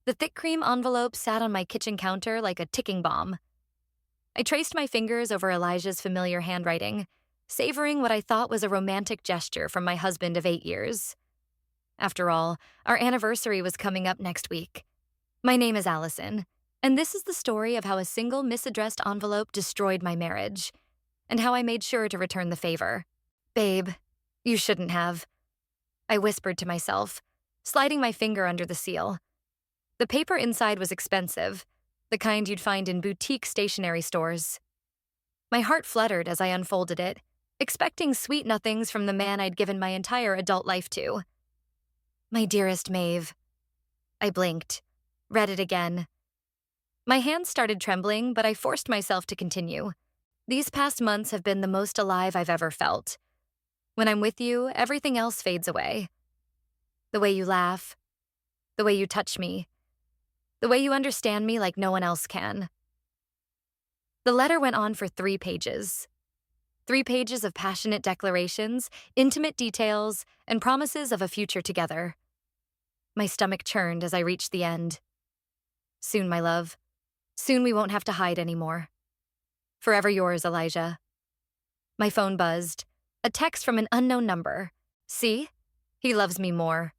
The thick cream envelope sat on my kitchen counter like a ticking bomb. I traced my fingers over Elijah's familiar handwriting, savoring what I thought was a romantic gesture from my husband of 8 years. After all, our anniversary was coming up next week. My name is Allison, and this is the story of how a single misaddressed envelope destroyed my marriage, and how I made sure to return the favor. Babe, you shouldn't have, I whispered to myself, sliding my finger under the seal. The paper inside was expensive, the kind you'd find in boutique stationery stores. My heart fluttered as I unfolded it, expecting sweet nothings from the man I'd given my entire adult life to. My dearest Maeve. I blinked, read it again. My hands started trembling, but I forced myself to continue. These past months have been the most alive I've ever felt. When I'm with you, everything else fades away. The way you laugh, the way you touch me, the way you understand me like no one else can. The letter went on for 3 pages. 3 pages of passionate declarations, intimate details, and promises of a future together. My stomach churned as I reached the end. Soon, my love. Soon we won't have to hide anymore. Forever yours, Elijah. My phone buzzed. A text from an unknown number. See? He loves me more.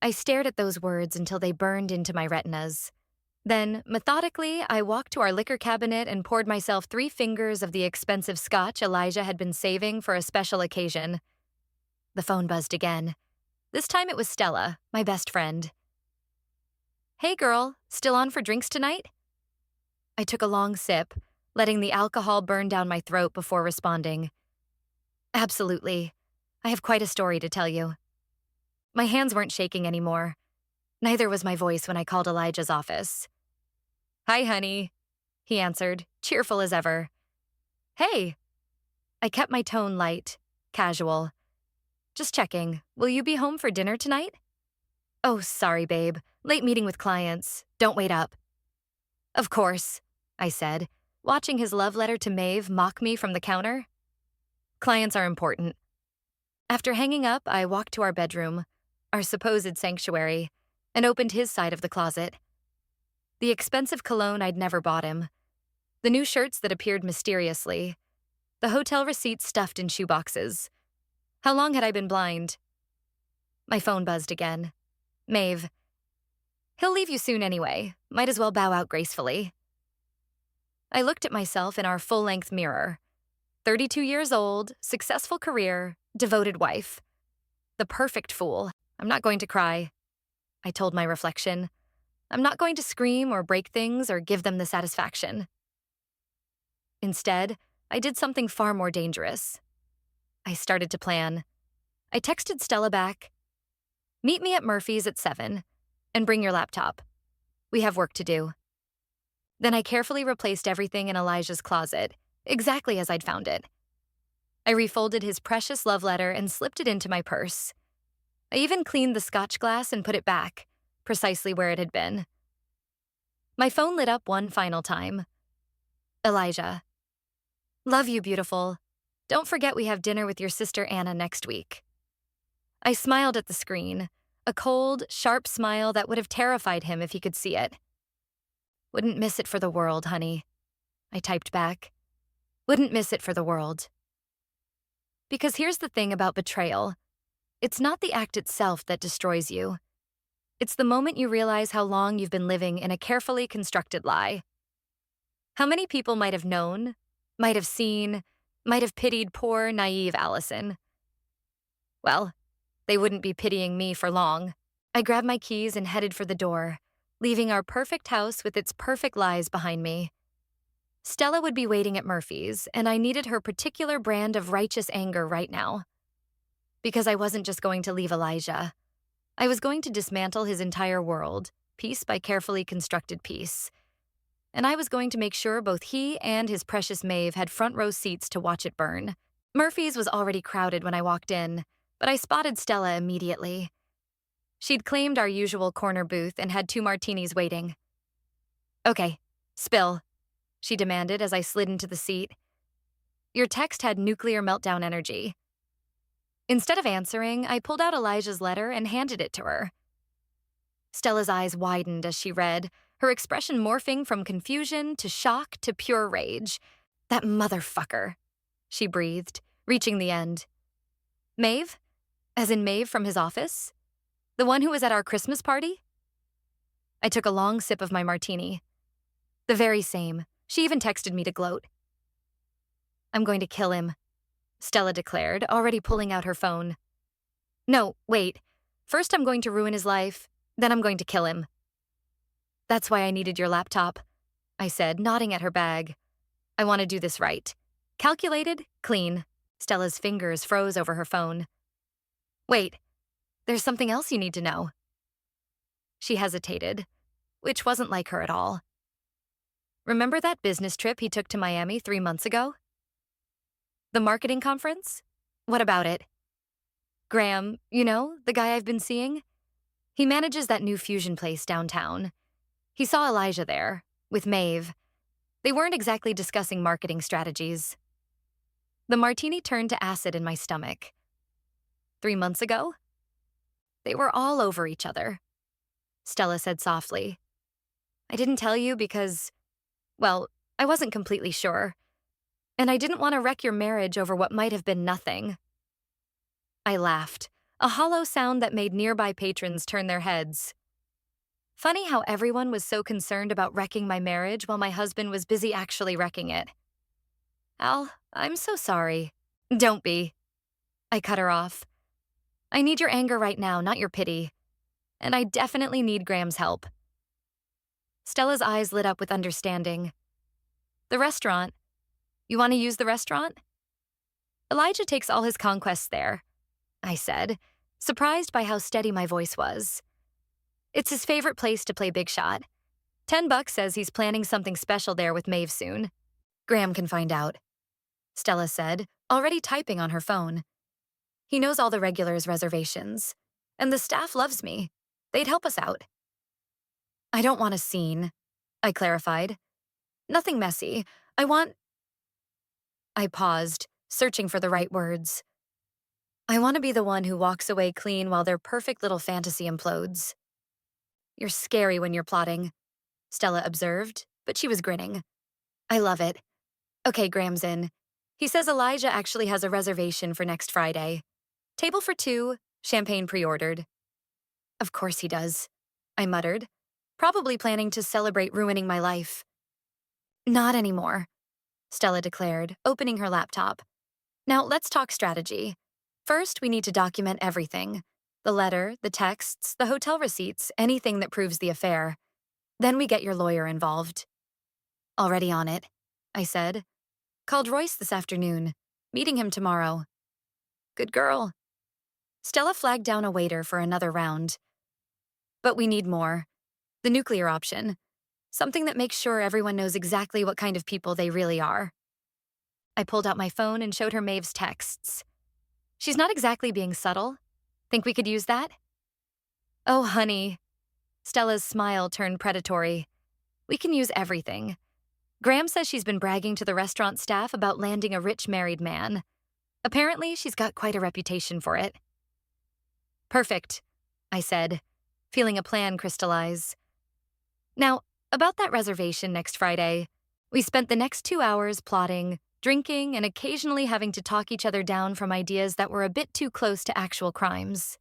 I stared at those words until they burned into my retinas. Then, methodically, I walked to our liquor cabinet and poured myself 3 fingers of the expensive scotch Elijah had been saving for a special occasion. The phone buzzed again. This time it was Stella, my best friend. Hey girl, still on for drinks tonight? I took a long sip, letting the alcohol burn down my throat before responding. Absolutely. I have quite a story to tell you. My hands weren't shaking anymore. Neither was my voice when I called Elijah's office. Hi, honey, he answered, cheerful as ever. Hey. I kept my tone light, casual. Just checking, will you be home for dinner tonight? Oh, sorry, babe. Late meeting with clients. Don't wait up. Of course, I said, watching his love letter to Maeve mock me from the counter. Clients are important. After hanging up, I walked to our bedroom, our supposed sanctuary, and opened his side of the closet. The expensive cologne I'd never bought him, the new shirts that appeared mysteriously, the hotel receipts stuffed in shoeboxes. How long had I been blind? My phone buzzed again. Maeve. He'll leave you soon anyway. Might as well bow out gracefully. I looked at myself in our full-length mirror. 32 years old, successful career, devoted wife. The perfect fool. I'm not going to cry, I told my reflection. I'm not going to scream or break things or give them the satisfaction. Instead, I did something far more dangerous. I started to plan. I texted Stella back. Meet me at Murphy's at 7, and bring your laptop. We have work to do. Then I carefully replaced everything in Elijah's closet, exactly as I'd found it. I refolded his precious love letter and slipped it into my purse. I even cleaned the scotch glass and put it back, precisely where it had been. My phone lit up one final time. Elijah. Love you, beautiful. Don't forget we have dinner with your sister Anna next week. I smiled at the screen, a cold, sharp smile that would have terrified him if he could see it. Wouldn't miss it for the world, honey. I typed back. Wouldn't miss it for the world. Because here's the thing about betrayal. It's not the act itself that destroys you. It's the moment you realize how long you've been living in a carefully constructed lie. How many people might have known, might have seen, might have pitied poor, naive Allison? Well, they wouldn't be pitying me for long. I grabbed my keys and headed for the door, leaving our perfect house with its perfect lies behind me. Stella would be waiting at Murphy's, and I needed her particular brand of righteous anger right now. Because I wasn't just going to leave Elijah. I was going to dismantle his entire world, piece by carefully constructed piece. And I was going to make sure both he and his precious Maeve had front row seats to watch it burn. Murphy's was already crowded when I walked in, but I spotted Stella immediately. She'd claimed our usual corner booth and had 2 martinis waiting. Okay, spill, she demanded as I slid into the seat. Your text had nuclear meltdown energy. Instead of answering, I pulled out Elijah's letter and handed it to her. Stella's eyes widened as she read, her expression morphing from confusion to shock to pure rage. That motherfucker, she breathed, reaching the end. Maeve? As in Maeve from his office? The one who was at our Christmas party? I took a long sip of my martini. The very same. She even texted me to gloat. I'm going to kill him, Stella declared, already pulling out her phone. No, wait. First I'm going to ruin his life, then I'm going to kill him. That's why I needed your laptop, I said, nodding at her bag. I want to do this right. Calculated, clean. Stella's fingers froze over her phone. Wait, there's something else you need to know. She hesitated, which wasn't like her at all. Remember that business trip he took to Miami 3 months ago? The marketing conference? What about it? Graham, the guy I've been seeing? He manages that new fusion place downtown. He saw Elijah there, with Maeve. They weren't exactly discussing marketing strategies. The martini turned to acid in my stomach. 3 months ago? They were all over each other, Stella said softly. I didn't tell you because, well, I wasn't completely sure. And I didn't want to wreck your marriage over what might have been nothing. I laughed, a hollow sound that made nearby patrons turn their heads. Funny how everyone was so concerned about wrecking my marriage while my husband was busy actually wrecking it. Al, I'm so sorry. Don't be. I cut her off. I need your anger right now, not your pity. And I definitely need Graham's help. Stella's eyes lit up with understanding. The restaurant. You want to use the restaurant? Elijah takes all his conquests there, I said, surprised by how steady my voice was. It's his favorite place to play big shot. $10 says he's planning something special there with Maeve soon. Graham can find out, Stella said, already typing on her phone. He knows all the regulars' reservations, and the staff loves me. They'd help us out. I don't want a scene, I clarified. Nothing messy. I paused, searching for the right words. I want to be the one who walks away clean while their perfect little fantasy implodes. You're scary when you're plotting, Stella observed, but she was grinning. I love it. Okay, Graham's in. He says Elijah actually has a reservation for next Friday. Table for 2, champagne pre-ordered. Of course he does, I muttered, probably planning to celebrate ruining my life. Not anymore, Stella declared, opening her laptop. Now let's talk strategy. First, we need to document everything. The letter, the texts, the hotel receipts, anything that proves the affair. Then we get your lawyer involved. Already on it, I said. Called Royce this afternoon. Meeting him tomorrow. Good girl. Stella flagged down a waiter for another round. But we need more. The nuclear option. Something that makes sure everyone knows exactly what kind of people they really are. I pulled out my phone and showed her Maeve's texts. She's not exactly being subtle. Think we could use that? Oh, honey. Stella's smile turned predatory. We can use everything. Graham says she's been bragging to the restaurant staff about landing a rich married man. Apparently, she's got quite a reputation for it. Perfect, I said, feeling a plan crystallize. Now, about that reservation next Friday, we spent the next 2 hours plotting, drinking, and occasionally having to talk each other down from ideas that were a bit too close to actual crimes.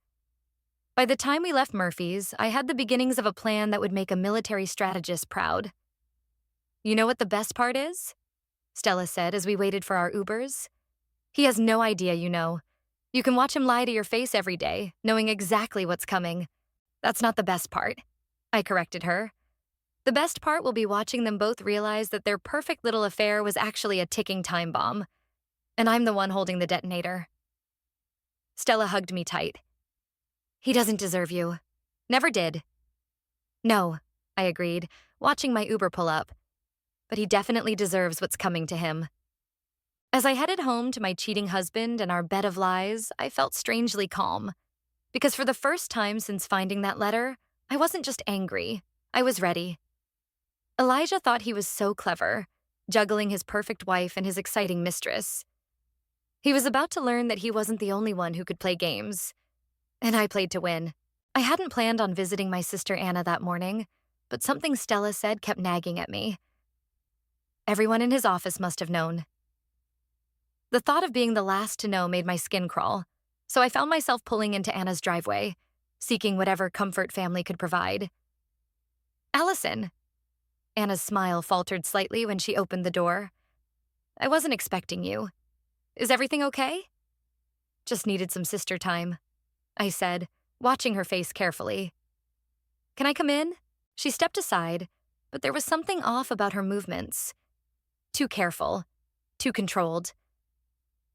By the time we left Murphy's, I had the beginnings of a plan that would make a military strategist proud. You know what the best part is? Stella said as we waited for our Ubers. He has no idea, you know. You can watch him lie to your face every day, knowing exactly what's coming. That's not the best part, I corrected her. The best part will be watching them both realize that their perfect little affair was actually a ticking time bomb. And I'm the one holding the detonator. Stella hugged me tight. He doesn't deserve you. Never did. No, I agreed, watching my Uber pull up. But he definitely deserves what's coming to him. As I headed home to my cheating husband and our bed of lies, I felt strangely calm. Because for the first time since finding that letter, I wasn't just angry. I was ready. Elijah thought he was so clever, juggling his perfect wife and his exciting mistress. He was about to learn that he wasn't the only one who could play games. And I played to win. I hadn't planned on visiting my sister Anna that morning, but something Stella said kept nagging at me. Everyone in his office must have known. The thought of being the last to know made my skin crawl, so I found myself pulling into Anna's driveway, seeking whatever comfort family could provide. Allison! Anna's smile faltered slightly when she opened the door. I wasn't expecting you. Is everything okay? Just needed some sister time, I said, watching her face carefully. Can I come in? She stepped aside, but there was something off about her movements. Too careful, too controlled.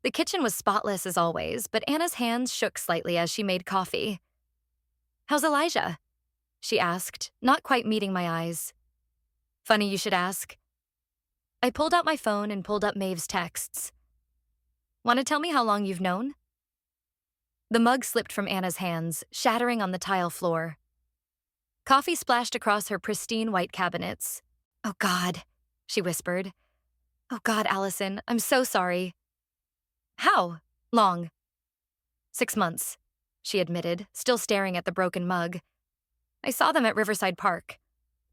The kitchen was spotless as always, but Anna's hands shook slightly as she made coffee. How's Elijah? She asked, not quite meeting my eyes. Funny you should ask. I pulled out my phone and pulled up Maeve's texts. Want to tell me how long you've known? The mug slipped from Anna's hands, shattering on the tile floor. Coffee splashed across her pristine white cabinets. Oh God, she whispered. Oh God, Allison, I'm so sorry. How long? 6 months, she admitted, still staring at the broken mug. I saw them at Riverside Park.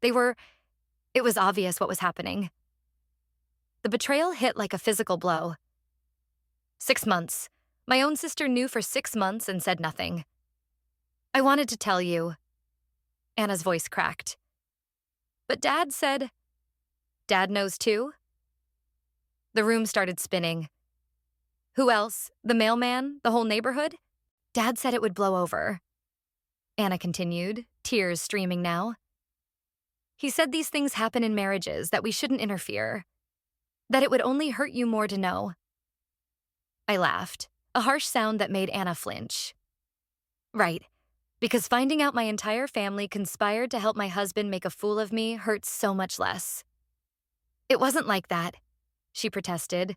It was obvious what was happening. The betrayal hit like a physical blow. 6 months. My own sister knew for 6 months and said nothing. I wanted to tell you. Anna's voice cracked. But Dad said, Dad knows too? The room started spinning. Who else? The mailman? The whole neighborhood? Dad said it would blow over. Anna continued, tears streaming now. He said these things happen in marriages, that we shouldn't interfere. That it would only hurt you more to know. I laughed, a harsh sound that made Anna flinch. Right, because finding out my entire family conspired to help my husband make a fool of me hurts so much less. It wasn't like that, she protested.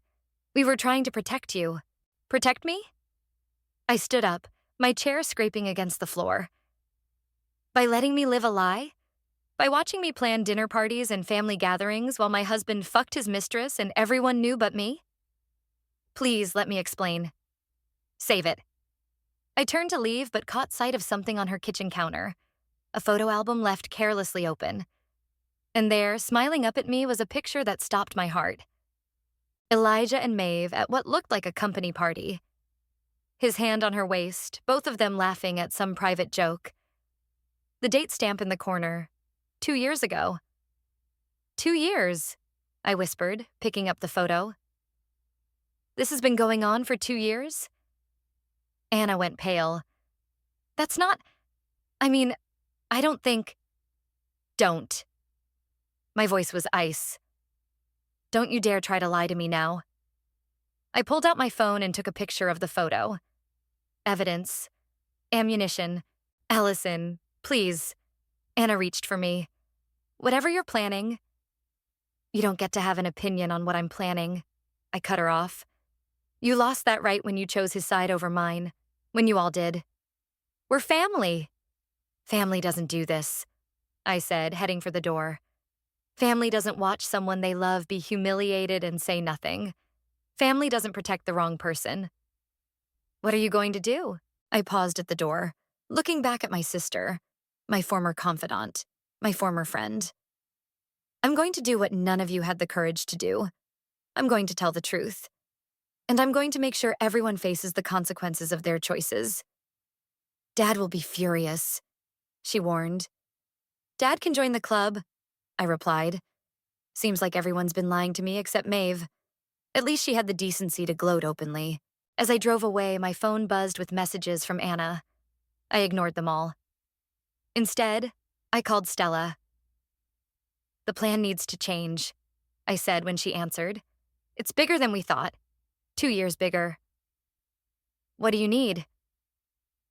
We were trying to protect you. Protect me? I stood up, my chair scraping against the floor. By letting me live a lie? By watching me plan dinner parties and family gatherings while my husband fucked his mistress and everyone knew but me? Please let me explain. Save it. I turned to leave but caught sight of something on her kitchen counter, a photo album left carelessly open. And there, smiling up at me, was a picture that stopped my heart. Elijah and Maeve at what looked like a company party. His hand on her waist, both of them laughing at some private joke. The date stamp in the corner. 2 years ago. 2 years, I whispered, picking up the photo. This has been going on for 2 years? Anna went pale. That's not... I don't think... Don't. My voice was ice. Don't you dare try to lie to me now. I pulled out my phone and took a picture of the photo. Evidence. Ammunition. Allison, please. Anna reached for me. Whatever you're planning... You don't get to have an opinion on what I'm planning. I cut her off. You lost that right when you chose his side over mine. When you all did. We're family. Family doesn't do this, I said, heading for the door. Family doesn't watch someone they love be humiliated and say nothing. Family doesn't protect the wrong person. What are you going to do? I paused at the door, looking back at my sister, my former confidant, my former friend. I'm going to do what none of you had the courage to do. I'm going to tell the truth. And I'm going to make sure everyone faces the consequences of their choices. Dad will be furious, she warned. Dad can join the club, I replied. Seems like everyone's been lying to me except Maeve. At least she had the decency to gloat openly. As I drove away, my phone buzzed with messages from Anna. I ignored them all. Instead, I called Stella. The plan needs to change, I said when she answered. It's bigger than we thought. 2 years bigger. What do you need?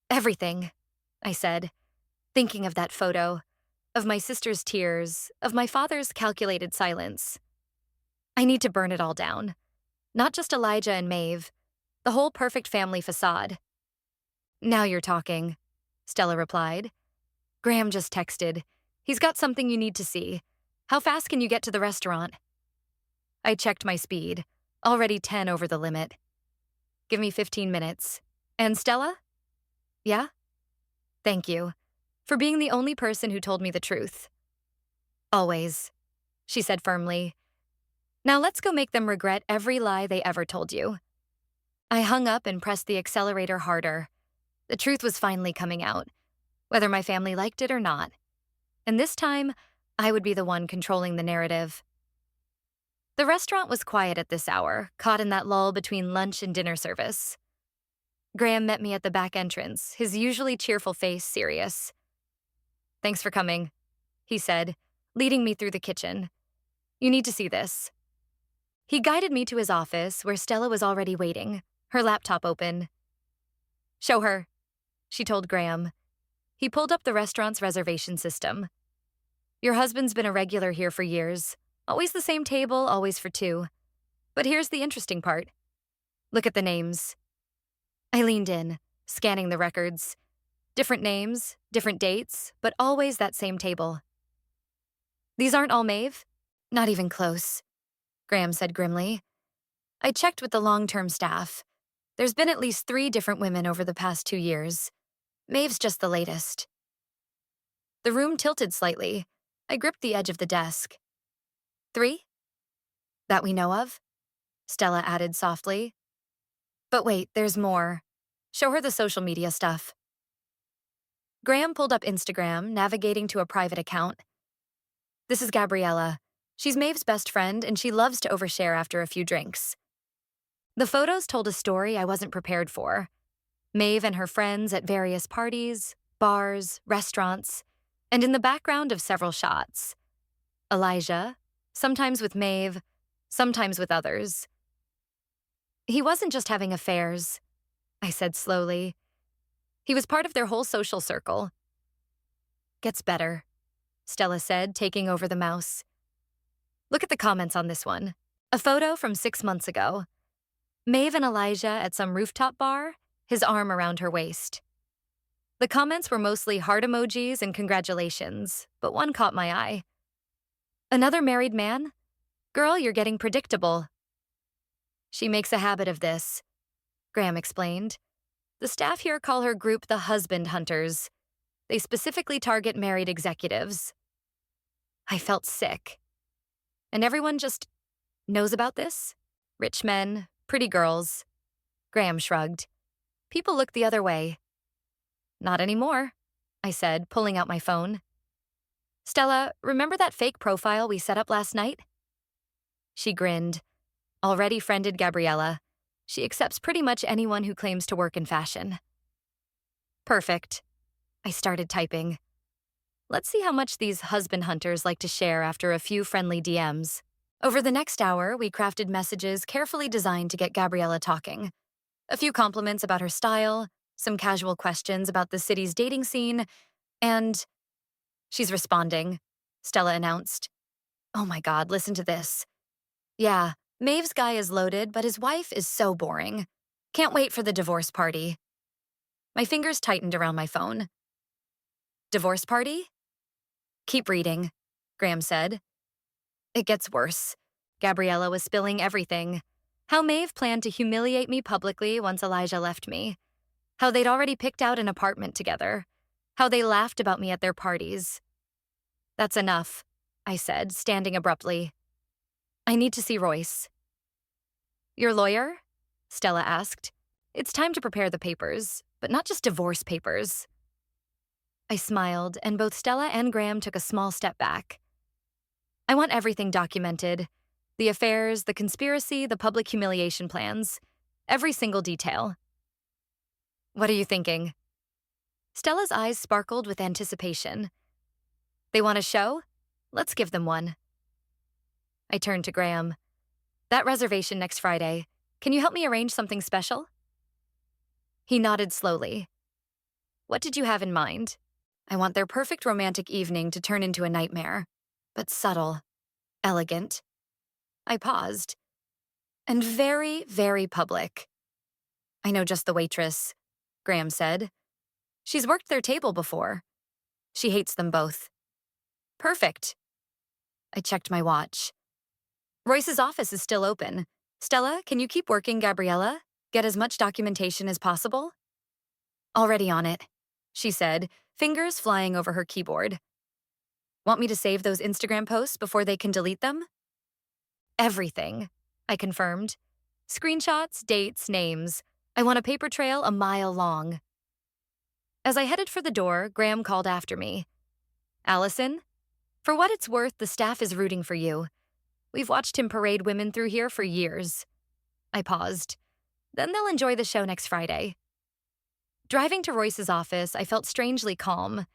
Everything, I said, thinking of that photo, of my sister's tears, of my father's calculated silence. I need to burn it all down. Not just Elijah and Maeve, the whole perfect family facade. Now you're talking, Stella replied. Graham just texted. He's got something you need to see. How fast can you get to the restaurant? I checked my speed, already 10 over the limit. Give me 15 minutes. And Stella? Yeah? Thank you. For being the only person who told me the truth. Always, she said firmly. Now let's go make them regret every lie they ever told you. I hung up and pressed the accelerator harder. The truth was finally coming out, whether my family liked it or not. And this time, I would be the one controlling the narrative. The restaurant was quiet at this hour, caught in that lull between lunch and dinner service. Graham met me at the back entrance, his usually cheerful face serious. "Thanks for coming," he said, leading me through the kitchen. "You need to see this." He guided me to his office, where Stella was already waiting, her laptop open. "Show her," she told Graham. He pulled up the restaurant's reservation system. "Your husband's been a regular here for years. Always the same table, always for two. But here's the interesting part. Look at the names." I leaned in, scanning the records. Different names, different dates, but always that same table. "These aren't all Maeve?" "Not even close," Graham said grimly. "I checked with the long-term staff. There's been at least 3 different women over the past 2 years. Maeve's just the latest." The room tilted slightly. I gripped the edge of the desk. 3? "That we know of?" Stella added softly. "But wait, there's more. Show her the social media stuff." Graham pulled up Instagram, navigating to a private account. "This is Gabriella. She's Maeve's best friend, and she loves to overshare after a few drinks." The photos told a story I wasn't prepared for. Maeve and her friends at various parties, bars, restaurants, and in the background of several shots. Elijah, sometimes with Maeve, sometimes with others. "He wasn't just having affairs," I said slowly. "He was part of their whole social circle." "Gets better," Stella said, taking over the mouse. "Look at the comments on this one. A photo from 6 months ago. Maeve and Elijah at some rooftop bar, his arm around her waist. The comments were mostly heart emojis and congratulations, but one caught my eye. 'Another married man? Girl, you're getting predictable.' She makes a habit of this," Graham explained. "The staff here call her group the husband hunters. They specifically target married executives." I felt sick. "And everyone just knows about this? Rich men, pretty girls." Graham shrugged. "People look the other way." "Not anymore," I said, pulling out my phone. "Stella, remember that fake profile we set up last night?" She grinned. Already friended Gabriella. She accepts pretty much anyone who claims to work in fashion. "Perfect." I started typing. Let's see how much these husband hunters like to share after a few friendly DMs. Over the next hour, we crafted messages carefully designed to get Gabriella talking. A few compliments about her style, some casual questions about the city's dating scene, and... "She's responding," Stella announced. "Oh my God, listen to this. Yeah, Maeve's guy is loaded, but his wife is so boring. Can't wait for the divorce party." My fingers tightened around my phone. "Divorce party?" "Keep reading," Graham said. It gets worse. Gabriella was spilling everything. How Maeve planned to humiliate me publicly once Elijah left me. How they'd already picked out an apartment together. How they laughed about me at their parties. "That's enough," I said, standing abruptly. "I need to see Royce." "Your lawyer?" Stella asked. "It's time to prepare the papers, but not just divorce papers." I smiled, and both Stella and Graham took a small step back. "I want everything documented. The affairs, the conspiracy, the public humiliation plans. Every single detail." "What are you thinking?" Stella's eyes sparkled with anticipation. "They want a show? Let's give them one." I turned to Graham. "That reservation next Friday. Can you help me arrange something special?" He nodded slowly. "What did you have in mind?" "I want their perfect romantic evening to turn into a nightmare, but subtle, elegant." I paused. "And very, very public." "I know just the waitress," Graham said. "She's worked their table before. She hates them both." "Perfect." I checked my watch. "Royce's office is still open. Stella, can you keep working Gabriella? Get as much documentation as possible?" "Already on it," she said, fingers flying over her keyboard. Want me to save those Instagram posts before they can delete them? Everything, I confirmed. Screenshots, dates, names. I want a paper trail a mile long. As I headed for the door, Graham called after me. Allison, for what it's worth, the staff is rooting for you. We've watched him parade women through here for years. I paused. Then they'll enjoy the show next Friday. Driving to Royce's office, I felt strangely calm.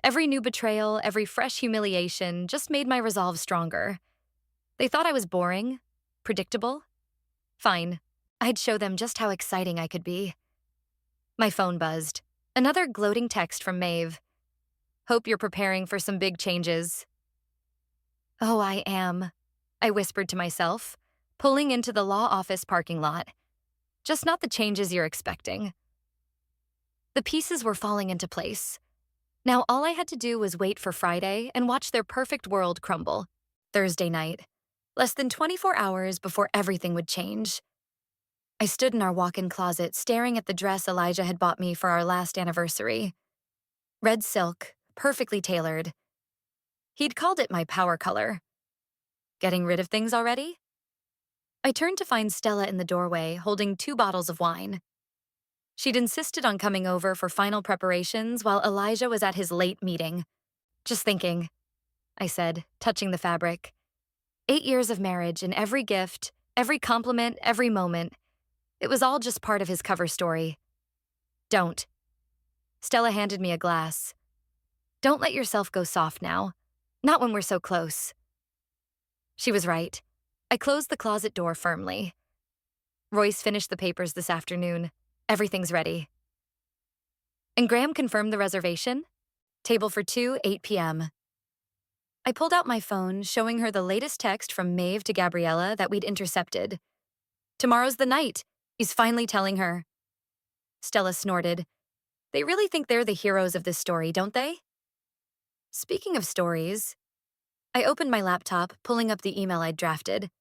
Every new betrayal, every fresh humiliation just made my resolve stronger. They thought I was boring, predictable. Fine. I'd show them just how exciting I could be. My phone buzzed. Another gloating text from Maeve. Hope you're preparing for some big changes. Oh, I am, I whispered to myself, pulling into the law office parking lot. Just not the changes you're expecting. The pieces were falling into place. Now all I had to do was wait for Friday and watch their perfect world crumble. Thursday night. Less than 24 hours before everything would change. I stood in our walk-in closet staring at the dress Elijah had bought me for our last anniversary. Red silk, perfectly tailored. He'd called it my power color. Getting rid of things already? I turned to find Stella in the doorway, holding 2 bottles of wine. She'd insisted on coming over for final preparations while Elijah was at his late meeting. Just thinking, I said, touching the fabric. 8 years of marriage and every gift, every compliment, every moment. It was all just part of his cover story. Don't. Stella handed me a glass. Don't let yourself go soft now. Not when we're so close. She was right. I closed the closet door firmly. Royce finished the papers this afternoon. Everything's ready. And Graham confirmed the reservation? Table for 2, 8 p.m. I pulled out my phone, showing her the latest text from Maeve to Gabriella that we'd intercepted. Tomorrow's the night, he's finally telling her. Stella snorted. They really think they're the heroes of this story, don't they? Speaking of stories, I opened my laptop, pulling up the email I'd drafted.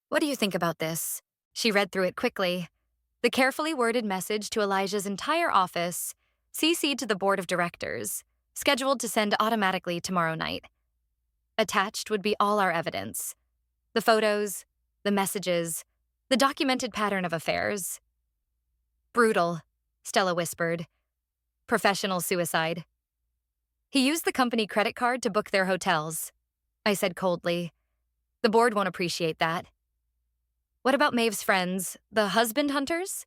What do you think about this? She read through it quickly. The carefully worded message to Elijah's entire office, CC'd to the board of directors, scheduled to send automatically tomorrow night. Attached would be all our evidence. The photos, the messages, the documented pattern of affairs. Brutal, Stella whispered. Professional suicide. He used the company credit card to book their hotels, I said coldly. The board won't appreciate that. What about Maeve's friends, the husband hunters?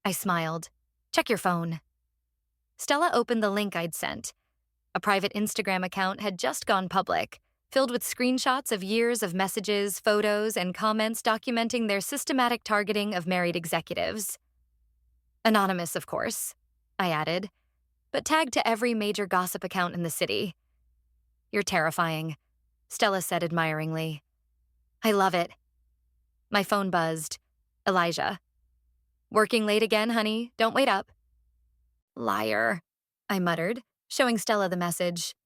I smiled. Check your phone. Stella opened the link I'd sent. A private Instagram account had just gone public, filled with screenshots of years of messages, photos, and comments documenting their systematic targeting of married executives. Anonymous, of course, I added, but tagged to every major gossip account in the city. You're terrifying, Stella said admiringly. I love it. My phone buzzed. Elijah. Working late again, honey. Don't wait up. Liar, I muttered, showing Stella the message.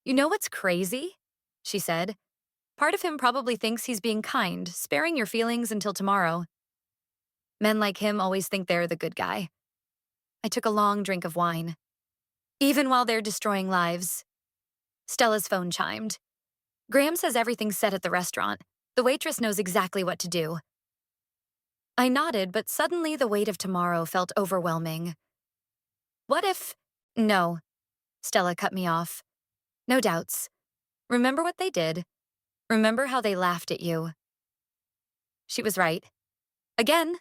You know what's crazy? She said. Part of him probably thinks he's being kind, sparing your feelings until tomorrow. Men like him always think they're the good guy. I took a long drink of wine. Even while they're destroying lives. Stella's phone chimed. Graham says everything's set at the restaurant. The waitress knows exactly what to do. I nodded, but suddenly the weight of tomorrow felt overwhelming. What if… No, Stella cut me off. No doubts. Remember what they did. Remember how they laughed at you. She was right. Again.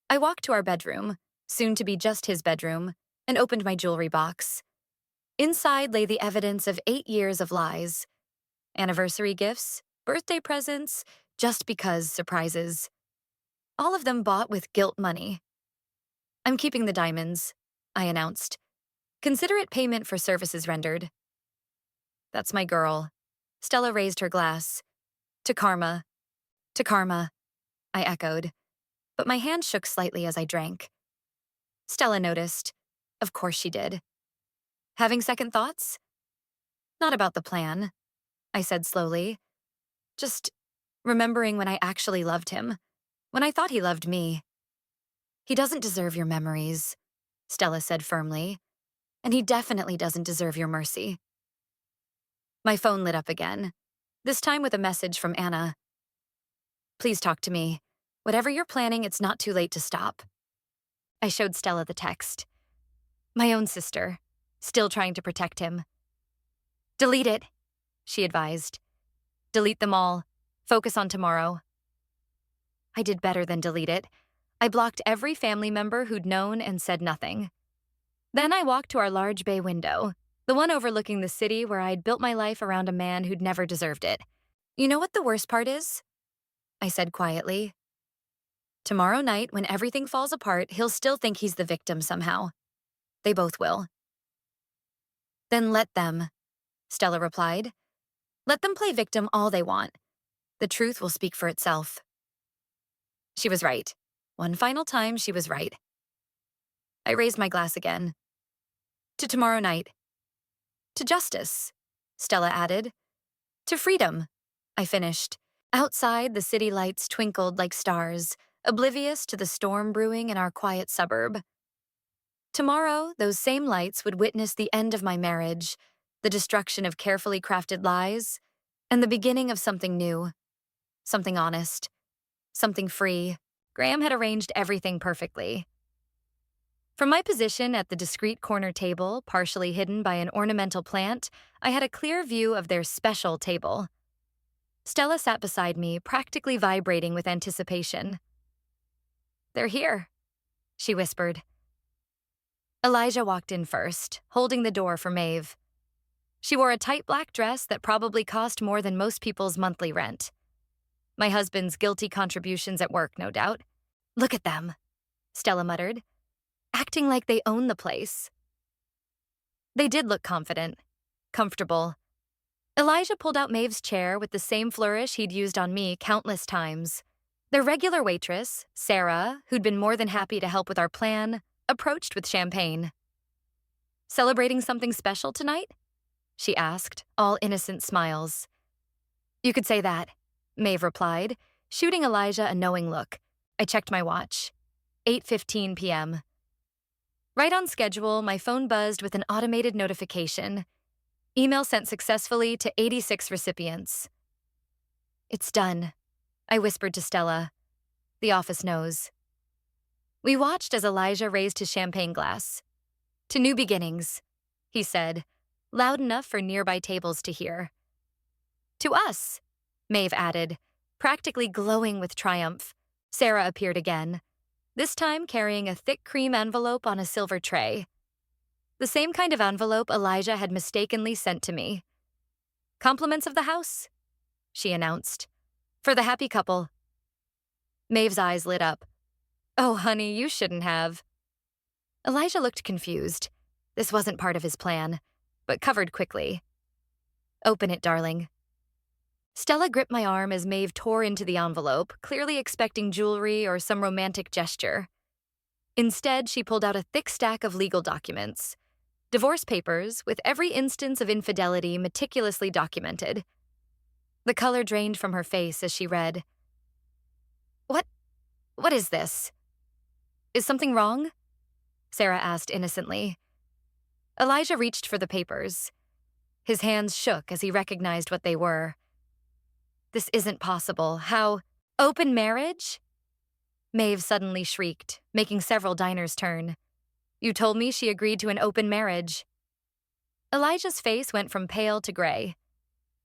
I walked to our bedroom, soon to be just his bedroom, and opened my jewelry box. Inside lay the evidence of 8 years of lies. Anniversary gifts, birthday presents, just because surprises. All of them bought with guilt money. I'm keeping the diamonds, I announced. Consider it payment for services rendered. That's my girl. Stella raised her glass. To karma. To karma, I echoed, but my hand shook slightly as I drank. Stella noticed. Of course she did. Having second thoughts? Not about the plan, I said slowly. Just remembering when I actually loved him, when I thought he loved me. He doesn't deserve your memories, Stella said firmly. and he definitely doesn't deserve your mercy. My phone lit up again, this time with a message from Anna. Please talk to me. Whatever you're planning, it's not too late to stop. I showed Stella the text. My own sister, still trying to protect him. Delete it, she advised. Delete them all. Focus on tomorrow. I did better than delete it. I blocked every family member who'd known and said nothing. Then I walked to our large bay window, the one overlooking the city where I'd built my life around a man who'd never deserved it. You know what the worst part is? I said quietly. Tomorrow night, when everything falls apart, he'll still think he's the victim somehow. They both will. Then let them, Stella replied. Let them play victim all they want. The truth will speak for itself. She was right. One final time, she was right. I raised my glass again. To tomorrow night. To justice, Stella added. To freedom, I finished. Outside, the city lights twinkled like stars, oblivious to the storm brewing in our quiet suburb. Tomorrow, those same lights would witness the end of my marriage, the destruction of carefully crafted lies, and the beginning of something new, something honest, something free. Graham had arranged everything perfectly. From my position at the discreet corner table, partially hidden by an ornamental plant, I had a clear view of their special table. Stella sat beside me, practically vibrating with anticipation. They're here, she whispered. Elijah walked in first, holding the door for Maeve. She wore a tight black dress that probably cost more than most people's monthly rent. My husband's guilty contributions at work, no doubt. Look at them, Stella muttered, acting like they own the place. They did look confident, comfortable. Elijah pulled out Maeve's chair with the same flourish he'd used on me countless times. Their regular waitress, Sarah, who'd been more than happy to help with our plan, approached with champagne. Celebrating something special tonight? She asked, all innocent smiles. You could say that, Maeve replied, shooting Elijah a knowing look. I checked my watch. 8:15 p.m. Right on schedule, my phone buzzed with an automated notification. Email sent successfully to 86 recipients. It's done, I whispered to Stella. The office knows. We watched as Elijah raised his champagne glass. To new beginnings, he said, loud enough for nearby tables to hear. To us, Maeve added, practically glowing with triumph. Sarah appeared again, this time carrying a thick cream envelope on a silver tray. The same kind of envelope Elijah had mistakenly sent to me. Compliments of the house, she announced. For the happy couple. Maeve's eyes lit up. Oh, honey, you shouldn't have. Elijah looked confused. This wasn't part of his plan, but covered quickly. Open it, darling. Stella gripped my arm as Maeve tore into the envelope, clearly expecting jewelry or some romantic gesture. Instead, she pulled out a thick stack of legal documents. Divorce papers, with every instance of infidelity meticulously documented. The color drained from her face as she read. What is this? Is something wrong? Sarah asked innocently. Elijah reached for the papers. His hands shook as he recognized what they were. This isn't possible. How? Open marriage? Maeve suddenly shrieked, making several diners turn. You told me she agreed to an open marriage. Elijah's face went from pale to gray.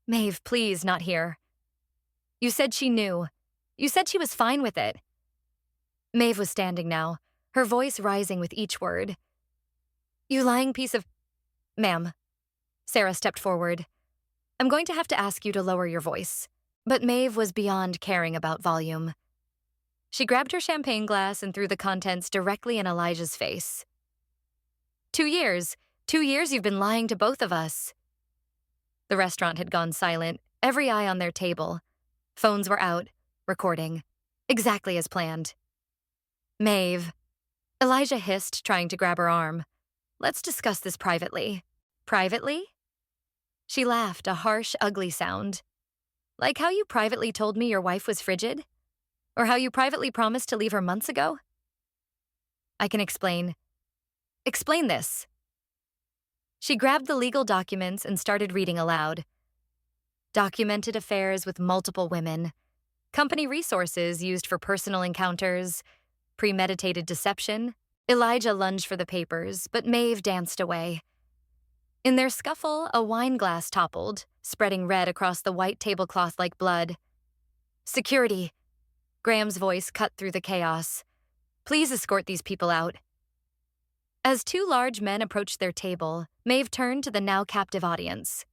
Maeve, please, not here. You said she knew. You said she was fine with it. Maeve was standing now, her voice rising with each word. You lying piece of... Ma'am. Sarah stepped forward. I'm going to have to ask you to lower your voice. But Maeve was beyond caring about volume. She grabbed her champagne glass and threw the contents directly in Elijah's face. 2 years. 2 years you've been lying to both of us. The restaurant had gone silent, every eye on their table. Phones were out, recording. Exactly as planned. Maeve. Elijah hissed, trying to grab her arm. Let's discuss this privately. Privately? She laughed, a harsh, ugly sound. Like how you privately told me your wife was frigid? Or how you privately promised to leave her months ago? I can explain. Explain this. She grabbed the legal documents and started reading aloud. Documented affairs with multiple women, company resources used for personal encounters, premeditated deception. Elijah lunged for the papers, but Maeve danced away. In their scuffle, a wine glass toppled, spreading red across the white tablecloth like blood. Security. Graham's voice cut through the chaos. Please escort these people out. As two large men approached their table, Maeve turned to the now captive audience.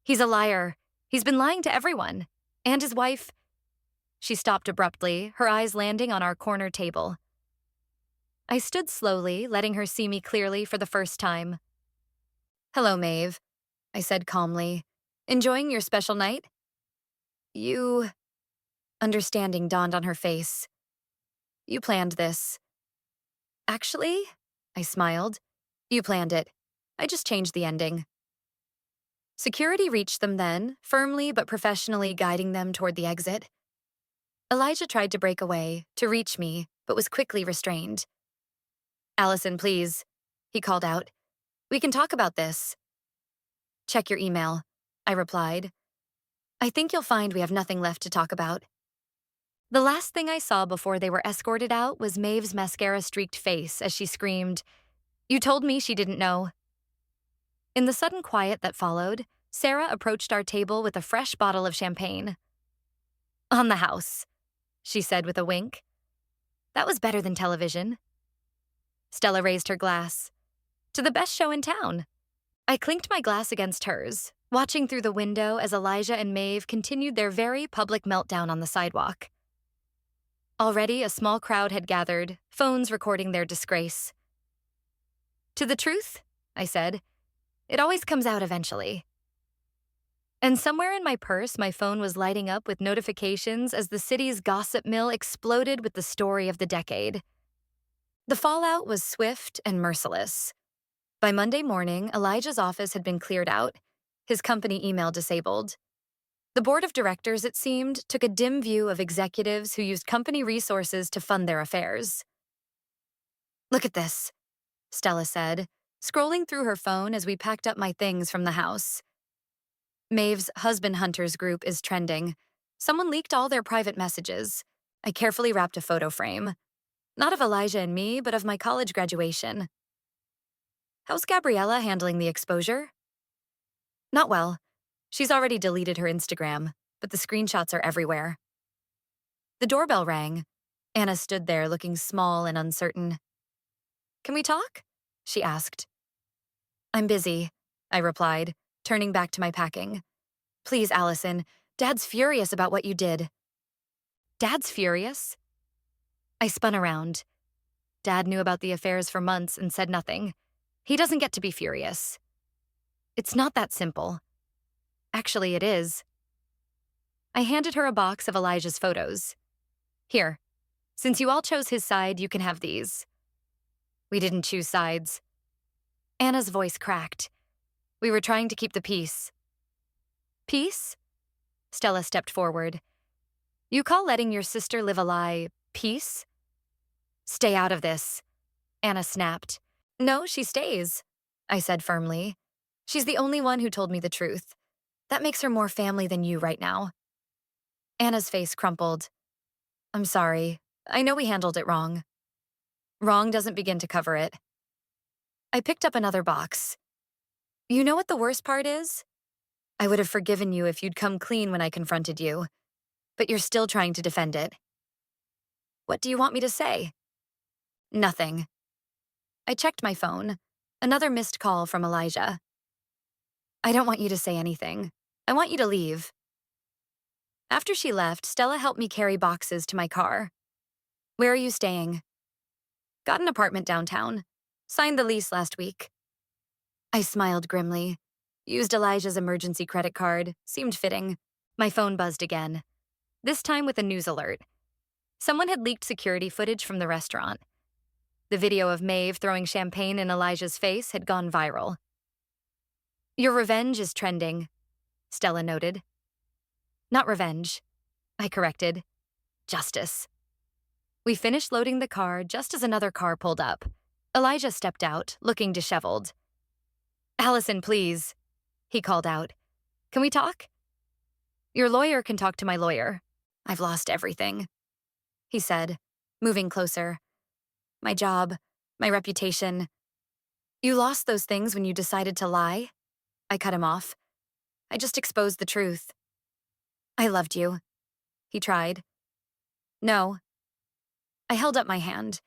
He's a liar. He's been lying to everyone. And his wife. She stopped abruptly, her eyes landing on our corner table. I stood slowly, letting her see me clearly for the first time. Hello, Maeve, I said calmly. Enjoying your special night? You... Understanding dawned on her face. You planned this. Actually, I smiled. You planned it. I just changed the ending. Security reached them then, firmly but professionally guiding them toward the exit. Elijah tried to break away, to reach me, but was quickly restrained. Allison, please, he called out. We can talk about this. Check your email, I replied. I think you'll find we have nothing left to talk about. The last thing I saw before they were escorted out was Maeve's mascara-streaked face as she screamed, You told me she didn't know. In the sudden quiet that followed, Sarah approached our table with a fresh bottle of champagne. On the house, she said with a wink. That was better than television. Stella raised her glass. To the best show in town. I clinked my glass against hers, watching through the window as Elijah and Maeve continued their very public meltdown on the sidewalk. Already a small crowd had gathered, phones recording their disgrace. To the truth, I said, it always comes out eventually. And somewhere in my purse, my phone was lighting up with notifications as the city's gossip mill exploded with the story of the decade. The fallout was swift and merciless. By Monday morning, Elijah's office had been cleared out, his company email disabled. The board of directors, it seemed, took a dim view of executives who used company resources to fund their affairs. Look at this, Stella said, scrolling through her phone as we packed up my things from the house. Maeve's husband hunters group is trending. Someone leaked all their private messages. I carefully wrapped a photo frame. Not of Elijah and me, but of my college graduation. How's Gabriella handling the exposure? Not well. She's already deleted her Instagram, but the screenshots are everywhere. The doorbell rang. Anna stood there looking small and uncertain. Can we talk? She asked. I'm busy, I replied, turning back to my packing. Please, Allison, Dad's furious about what you did. Dad's furious? I spun around. Dad knew about the affairs for months and said nothing. He doesn't get to be furious. It's not that simple. Actually, it is. I handed her a box of Elijah's photos. Here, since you all chose his side, you can have these. We didn't choose sides. Anna's voice cracked. We were trying to keep the peace. Peace? Stella stepped forward. You call letting your sister live a lie peace? Stay out of this, Anna snapped. No, she stays, I said firmly. She's the only one who told me the truth. That makes her more family than you right now. Anna's face crumpled. I'm sorry. I know we handled it wrong. Wrong doesn't begin to cover it. I picked up another box. You know what the worst part is? I would have forgiven you if you'd come clean when I confronted you, but you're still trying to defend it. What do you want me to say? Nothing. I checked my phone. Another missed call from Elijah. I don't want you to say anything. I want you to leave. After she left, Stella helped me carry boxes to my car. Where are you staying? Got an apartment downtown. Signed the lease last week. I smiled grimly. Used Elijah's emergency credit card. Seemed fitting. My phone buzzed again. This time with a news alert. Someone had leaked security footage from the restaurant. The video of Maeve throwing champagne in Elijah's face had gone viral. Your revenge is trending, Stella noted. Not revenge, I corrected. Justice. We finished loading the car just as another car pulled up. Elijah stepped out, looking disheveled. Allison, please, he called out. Can we talk? Your lawyer can talk to my lawyer. I've lost everything, he said, moving closer. My job, my reputation. You lost those things when you decided to lie? I cut him off. I just exposed the truth. I loved you, he tried. No. I held up my hand.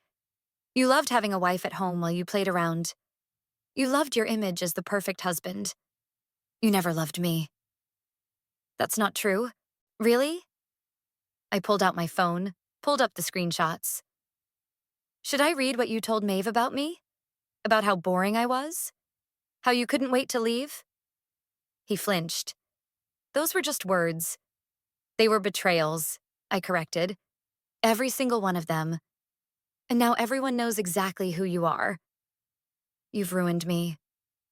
You loved having a wife at home while you played around. You loved your image as the perfect husband. You never loved me. That's not true. Really? I pulled out my phone, pulled up the screenshots. Should I read what you told Maeve about me? About how boring I was? How you couldn't wait to leave? He flinched. Those were just words. They were betrayals, I corrected. Every single one of them. And now everyone knows exactly who you are. You've ruined me,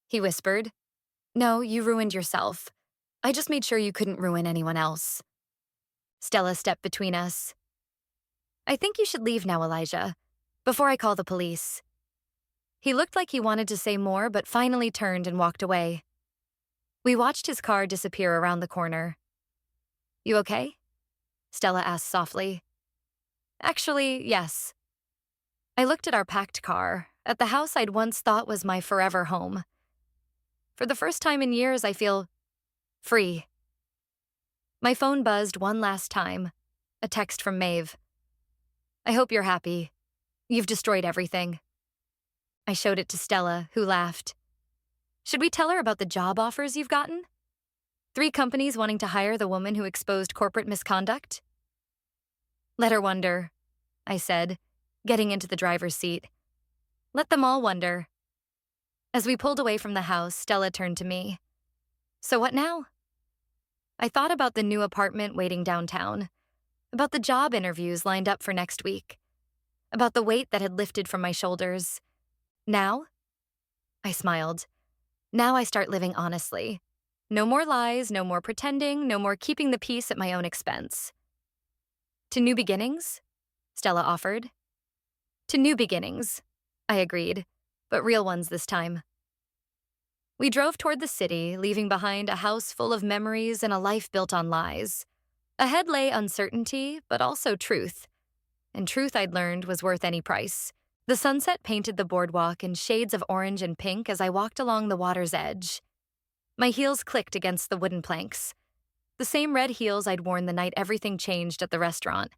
he whispered. No, you ruined yourself. I just made sure you couldn't ruin anyone else. Stella stepped between us. I think you should leave now, Elijah, before I call the police. He looked like he wanted to say more, but finally turned and walked away. We watched his car disappear around the corner. You okay? Stella asked softly. Actually, yes. I looked at our packed car, at the house I'd once thought was my forever home. For the first time in years, I feel free. My phone buzzed one last time, a text from Maeve. I hope you're happy. You've destroyed everything. I showed it to Stella, who laughed. Should we tell her about the job offers you've gotten? 3 companies wanting to hire the woman who exposed corporate misconduct? Let her wonder, I said, getting into the driver's seat. Let them all wonder. As we pulled away from the house, Stella turned to me. So what now? I thought about the new apartment waiting downtown, about the job interviews lined up for next week, about the weight that had lifted from my shoulders. Now? I smiled. Now I start living honestly. No more lies, no more pretending, no more keeping the peace at my own expense. To new beginnings? Stella offered. To new beginnings, I agreed, but real ones this time. We drove toward the city, leaving behind a house full of memories and a life built on lies. Ahead lay uncertainty, but also truth. And truth, I'd learned, was worth any price. The sunset painted the boardwalk in shades of orange and pink as I walked along the water's edge. My heels clicked against the wooden planks, the same red heels I'd worn the night everything changed at the restaurant.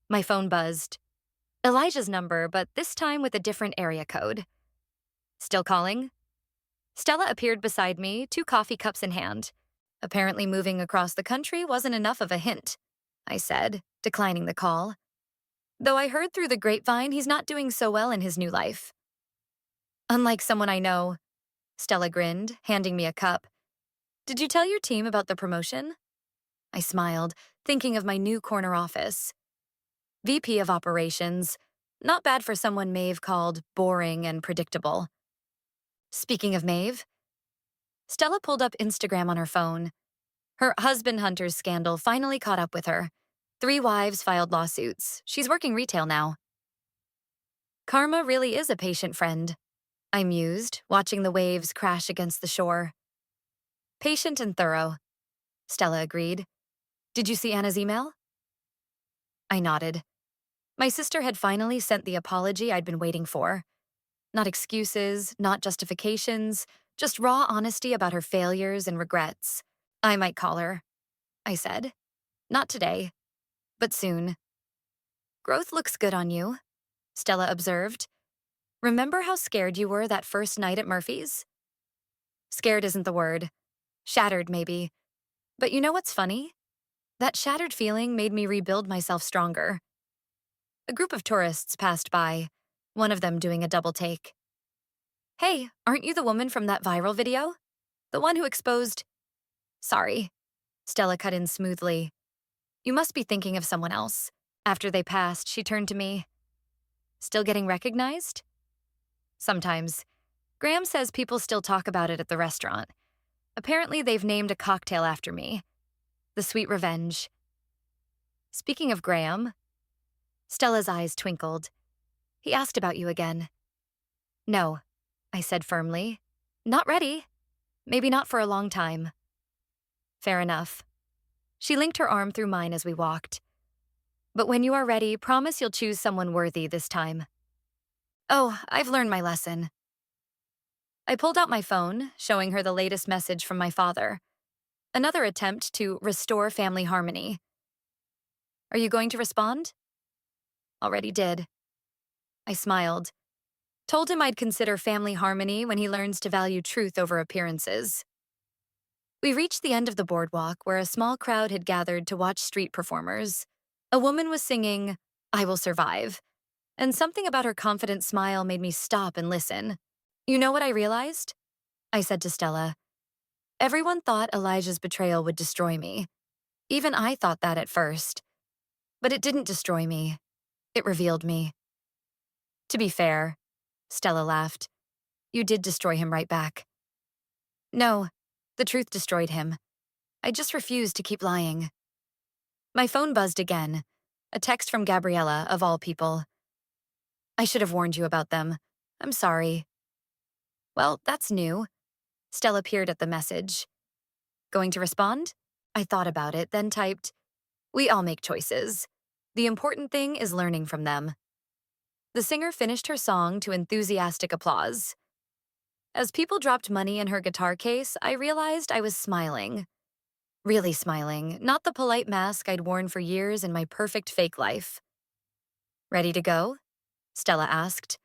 My phone buzzed. Elijah's number, but this time with a different area code. Still calling? Stella appeared beside me, 2 coffee cups in hand. Apparently moving across the country wasn't enough of a hint, I said, declining the call. Though I heard through the grapevine he's not doing so well in his new life. Unlike someone I know, Stella grinned, handing me a cup. Did you tell your team about the promotion? I smiled, thinking of my new corner office. VP of Operations. Not bad for someone Maeve called boring and predictable. Speaking of Maeve, Stella pulled up Instagram on her phone. Her husband Hunter's scandal finally caught up with her. 3 wives filed lawsuits. She's working retail now. Karma really is a patient friend, I mused, watching the waves crash against the shore. Patient and thorough, Stella agreed. Did you see Anna's email? I nodded. My sister had finally sent the apology I'd been waiting for. Not excuses, not justifications, just raw honesty about her failures and regrets. I might call her, I said. Not today, but soon. Growth looks good on you, Stella observed. Remember how scared you were that first night at Murphy's? Scared isn't the word. Shattered, maybe. But you know what's funny? That shattered feeling made me rebuild myself stronger. A group of tourists passed by, one of them doing a double take. Hey, aren't you the woman from that viral video? The one who exposed… Sorry, Stella cut in smoothly. You must be thinking of someone else. After they passed, she turned to me. Still getting recognized? Sometimes. Graham says people still talk about it at the restaurant. Apparently they've named a cocktail after me. The Sweet Revenge. Speaking of Graham, Stella's eyes twinkled. He asked about you again. No, I said firmly. Not ready. Maybe not for a long time. Fair enough. She linked her arm through mine as we walked. But when you are ready, promise you'll choose someone worthy this time. Oh, I've learned my lesson. I pulled out my phone, showing her the latest message from my father. Another attempt to restore family harmony. Are you going to respond? Already did. I smiled. Told him I'd consider family harmony when he learns to value truth over appearances. We reached the end of the boardwalk where a small crowd had gathered to watch street performers. A woman was singing, "I Will Survive," and something about her confident smile made me stop and listen. You know what I realized? I said to Stella. Everyone thought Elijah's betrayal would destroy me. Even I thought that at first. But it didn't destroy me. It revealed me. To be fair, Stella laughed, you did destroy him right back. No, the truth destroyed him. I just refused to keep lying. My phone buzzed again. A text from Gabriella, of all people. I should have warned you about them. I'm sorry. Well, that's new. Stella peered at the message. Going to respond? I thought about it, then typed, "We all make choices. The important thing is learning from them." The singer finished her song to enthusiastic applause. As people dropped money in her guitar case, I realized I was smiling. Really smiling, not the polite mask I'd worn for years in my perfect fake life. Ready to go? Stella asked.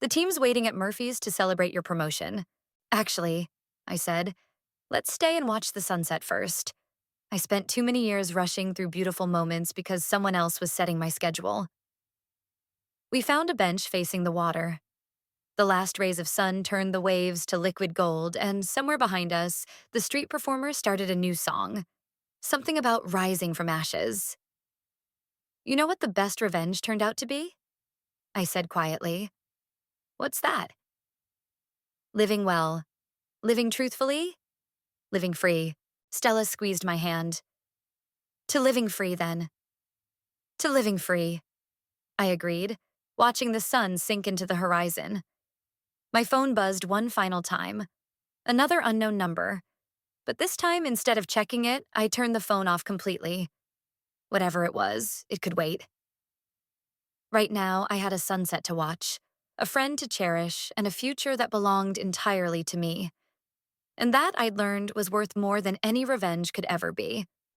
The team's waiting at Murphy's to celebrate your promotion. Actually, I said, let's stay and watch the sunset first. I spent too many years rushing through beautiful moments because someone else was setting my schedule. We found a bench facing the water. The last rays of sun turned the waves to liquid gold, and somewhere behind us, the street performer started a new song. Something about rising from ashes. You know what the best revenge turned out to be? I said quietly. What's that? Living well. Living truthfully? Living free. Stella squeezed my hand. To living free, then. To living free, I agreed, watching the sun sink into the horizon. My phone buzzed one final time. Another unknown number. But this time, instead of checking it, I turned the phone off completely. Whatever it was, it could wait. Right now, I had a sunset to watch, a friend to cherish, and a future that belonged entirely to me. And that, I'd learned, was worth more than any revenge could ever be.